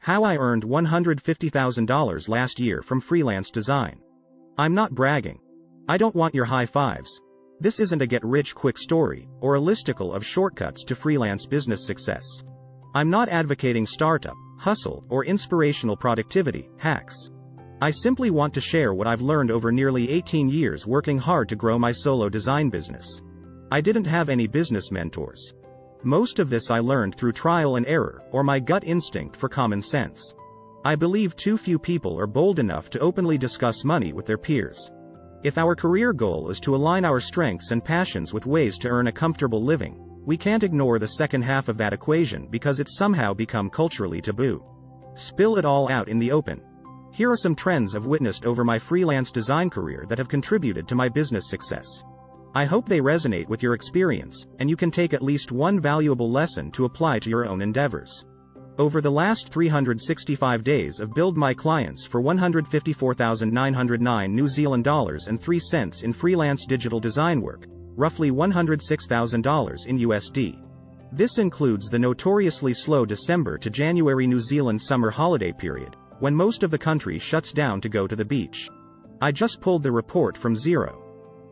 How I earned $150,000 last year from freelance design. I'm not bragging. I don't want your high fives. This isn't a get-rich-quick story, or a listicle of shortcuts to freelance business success. I'm not advocating startup, hustle, or inspirational productivity hacks. I simply want to share what I've learned over nearly 18 years working hard to grow my solo design business. I didn't have any business mentors. Most of this I learned through trial and error, or my gut instinct for common sense. I believe too few people are bold enough to openly discuss money with their peers. If our career goal is to align our strengths and passions with ways to earn a comfortable living, we can't ignore the second half of that equation because it's somehow become culturally taboo. Spill it all out in the open. Here are some trends I've witnessed over my freelance design career that have contributed to my business success. I hope they resonate with your experience, and you can take at least one valuable lesson to apply to your own endeavors. Over the last 365 days of billed my clients for $154,909 New Zealand dollars and 3 cents in freelance digital design work, roughly $106,000 in USD. This includes the notoriously slow December to January New Zealand summer holiday period, when most of the country shuts down to go to the beach. I just pulled the report from Zero.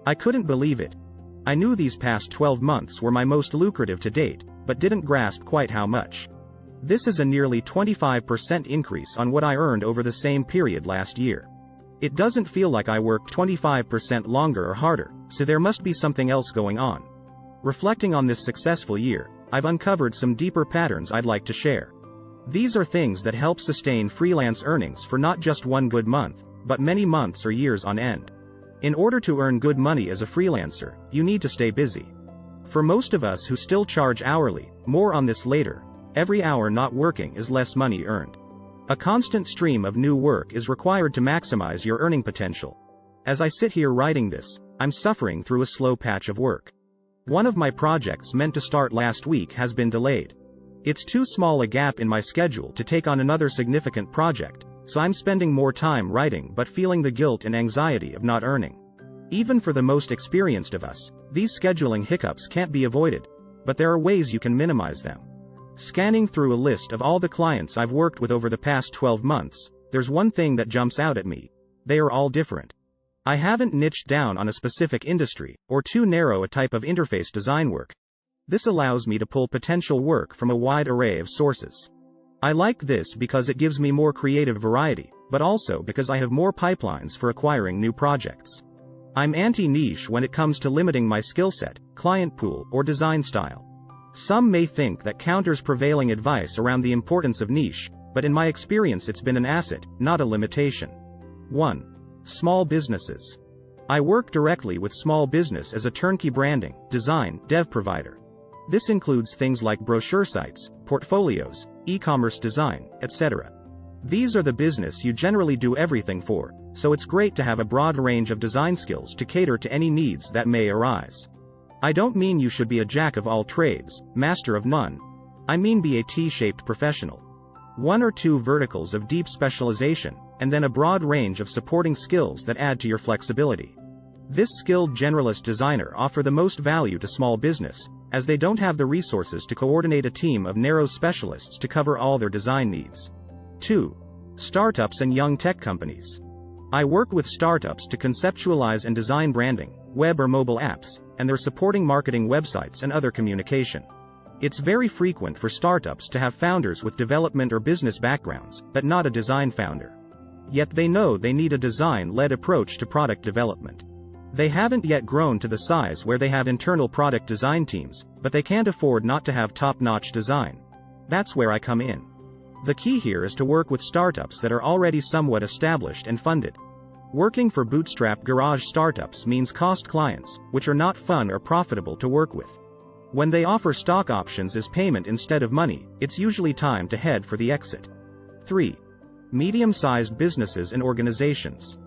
I couldn't believe it. I knew these past 12 months were my most lucrative to date, but didn't grasp quite how much. This is a nearly 25% increase on what I earned over the same period last year. It doesn't feel like I worked 25% longer or harder, so there must be something else going on. Reflecting on this successful year, I've uncovered some deeper patterns I'd like to share. These are things that help sustain freelance earnings for not just one good month, but many months or years on end. In order to earn good money as a freelancer, you need to stay busy. For most of us who still charge hourly, more on this later, every hour not working is less money earned. A constant stream of new work is required to maximize your earning potential. As I sit here writing this, I'm suffering through a slow patch of work. One of my projects meant to start last week has been delayed. It's too small a gap in my schedule to take on another significant project, so I'm spending more time writing but feeling the guilt and anxiety of not earning. Even for the most experienced of us, these scheduling hiccups can't be avoided, but there are ways you can minimize them. Scanning through a list of all the clients I've worked with over the past 12 months, there's one thing that jumps out at me. They are all different. I haven't niched down on a specific industry, or too narrow a type of interface design work. This allows me to pull potential work from a wide array of sources. I like this because it gives me more creative variety, but also because I have more pipelines for acquiring new projects. I'm anti-niche when it comes to limiting my skill set, client pool, or design style. Some may think that counters prevailing advice around the importance of niche, but in my experience it's been an asset, not a limitation. 1. Small businesses. I work directly with small business as a turnkey branding, design, dev provider. This includes things like brochure sites, portfolios, e-commerce design, etc. These are the business you generally do everything for, so it's great to have a broad range of design skills to cater to any needs that may arise. I don't mean you should be a jack of all trades, master of none. I mean be a T-shaped professional. 1 or 2 verticals of deep specialization, and then a broad range of supporting skills that add to your flexibility. This skilled generalist designer offers the most value to small business, as they don't have the resources to coordinate a team of narrow specialists to cover all their design needs. 2. Startups and young tech companies. I work with startups to conceptualize and design branding, web or mobile apps, and their supporting marketing websites and other communication. It's very frequent for startups to have founders with development or business backgrounds, but not a design founder. Yet they know they need a design-led approach to product development. They haven't yet grown to the size where they have internal product design teams, but they can't afford not to have top-notch design. That's where I come in. The key here is to work with startups that are already somewhat established and funded. Working for bootstrap garage startups means cost clients, which are not fun or profitable to work with. When they offer stock options as payment instead of money, it's usually time to head for the exit. 3. Medium-sized businesses and organizations.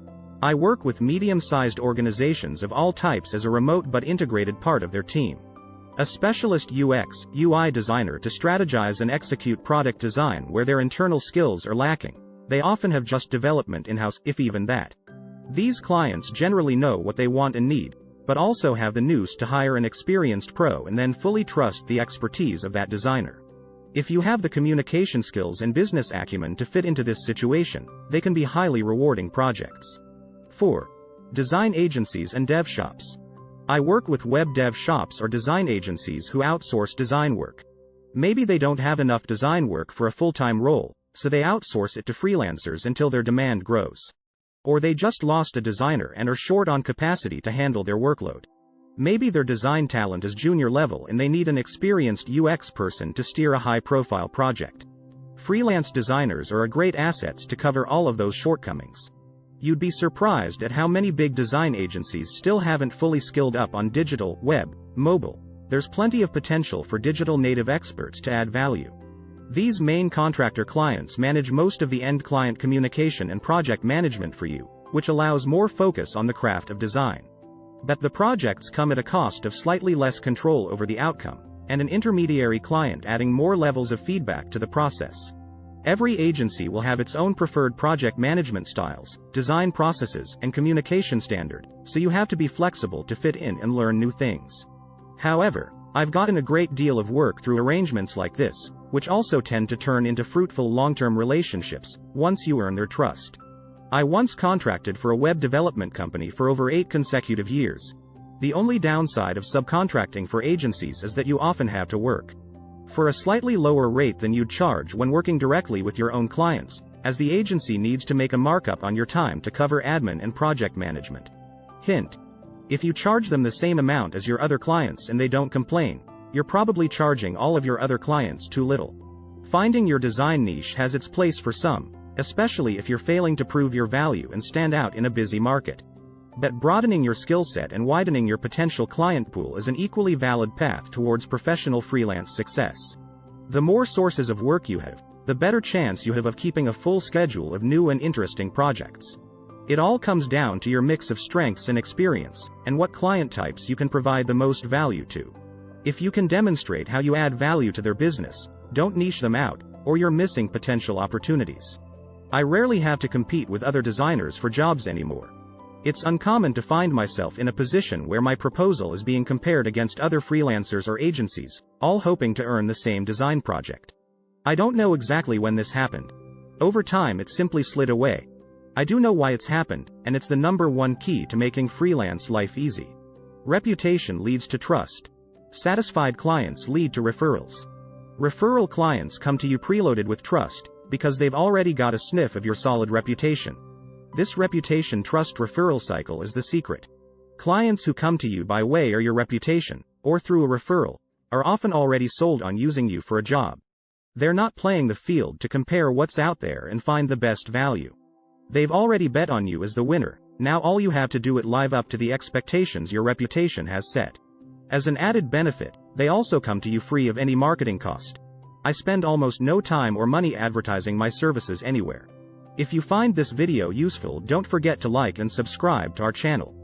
I work with medium-sized organizations of all types as a remote but integrated part of their team. A specialist UX, UI designer to strategize and execute product design where their internal skills are lacking. They often have just development in-house, if even that. These clients generally know what they want and need, but also have the nous to hire an experienced pro and then fully trust the expertise of that designer. If you have the communication skills and business acumen to fit into this situation, they can be highly rewarding projects. 4. Design agencies and dev shops. I work with web dev shops or design agencies who outsource design work. Maybe they don't have enough design work for a full-time role, so they outsource it to freelancers until their demand grows. Or they just lost a designer and are short on capacity to handle their workload. Maybe their design talent is junior level and they need an experienced UX person to steer a high-profile project. Freelance designers are a great asset to cover all of those shortcomings. You'd be surprised at how many big design agencies still haven't fully skilled up on digital, web, mobile. There's plenty of potential for digital native experts to add value. These main contractor clients manage most of the end client communication and project management for you, which allows more focus on the craft of design. But the projects come at a cost of slightly less control over the outcome, and an intermediary client adding more levels of feedback to the process. Every agency will have its own preferred project management styles, design processes, and communication standard, so you have to be flexible to fit in and learn new things. However, I've gotten a great deal of work through arrangements like this, which also tend to turn into fruitful long-term relationships, once you earn their trust. I once contracted for a web development company for over 8 consecutive years. The only downside of subcontracting for agencies is that you often have to work for a slightly lower rate than you'd charge when working directly with your own clients, as the agency needs to make a markup on your time to cover admin and project management. Hint: if you charge them the same amount as your other clients and they don't complain, you're probably charging all of your other clients too little. Finding your design niche has its place for some, especially if you're failing to prove your value and stand out in a busy market. But broadening your skill set and widening your potential client pool is an equally valid path towards professional freelance success. The more sources of work you have, the better chance you have of keeping a full schedule of new and interesting projects. It all comes down to your mix of strengths and experience, and what client types you can provide the most value to. If you can demonstrate how you add value to their business, don't niche them out, or you're missing potential opportunities. I rarely have to compete with other designers for jobs anymore. It's uncommon to find myself in a position where my proposal is being compared against other freelancers or agencies, all hoping to earn the same design project. I don't know exactly when this happened. Over time it simply slid away. I do know why it's happened, and it's the #1 key to making freelance life easy. Reputation leads to trust. Satisfied clients lead to referrals. Referral clients come to you preloaded with trust, because they've already got a sniff of your solid reputation. This reputation trust referral cycle is the secret. Clients who come to you by way of your reputation, or through a referral, are often already sold on using you for a job. They're not playing the field to compare what's out there and find the best value. They've already bet on you as the winner. Now all you have to do is live up to the expectations your reputation has set. As an added benefit, they also come to you free of any marketing cost. I spend almost no time or money advertising my services anywhere. If you find this video useful, don't forget to like and subscribe to our channel.